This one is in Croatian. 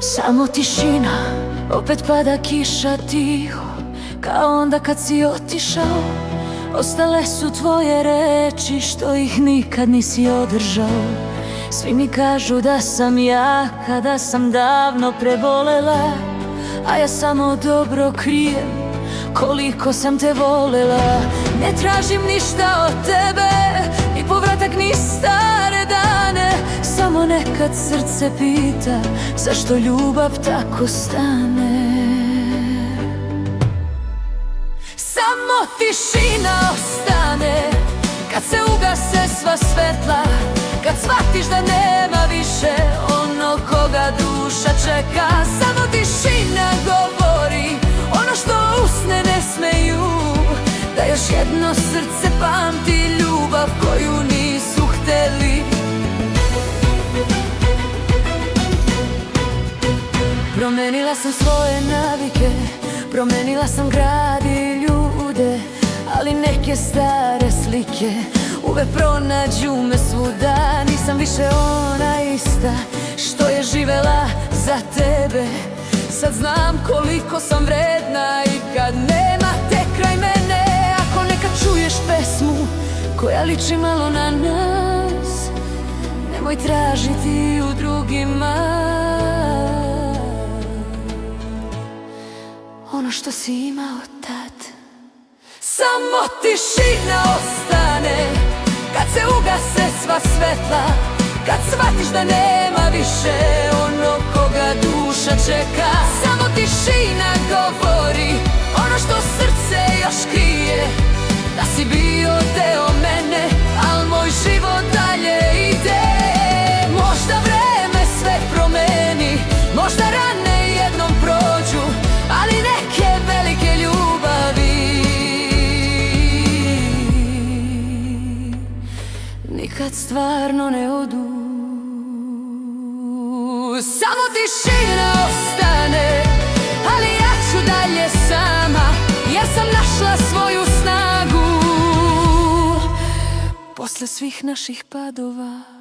Samo tišina, opet pada kiša tiho, kao onda kad si otišao. Ostale su tvoje reči što ih nikad nisi održao. Svi mi kažu da sam jaka, da sam davno prebolela, a ja samo dobro krijem koliko sam te volela. Ne tražim ništa od tebe, ni povratak ni stare dane, samo nekad srce pita zašto ljubav tako stane. Samo tišina ostane kad se ugase sva svetla, kad shvatiš da nema više ono koga duša čeka. Samo tišina govori ono što usne ne smeju, da još jedno srce pamti ljubav koju nisu hteli. Promenila sam svoje navike, promenila sam grad i ljude, ali neke stare slike uvek pronađu me svuda. Nisam više ona ista što je živela za tebe. Sad znam koliko sam vredna i kad nema te kraj mene. Ako nekad čuješ pesmu koja liči malo na nas, nemoj tražiti u drugima ono što si imao tad. Samo tišina ostane kad se ugase sva svetla, kad shvatiš da nema više ono koga duša čeka. Samo tišina govori ono što srce još krije, da si bio deo mene, al moj život dalje ide. Možda vreme sve promeni, možda rane jednom prođu, ali neke velike ljubavi nikad stvarno ne odu. Samo tišina ostane, ali ja ću dalje sama, jer sam našla svoju snagu posle svih naših padova.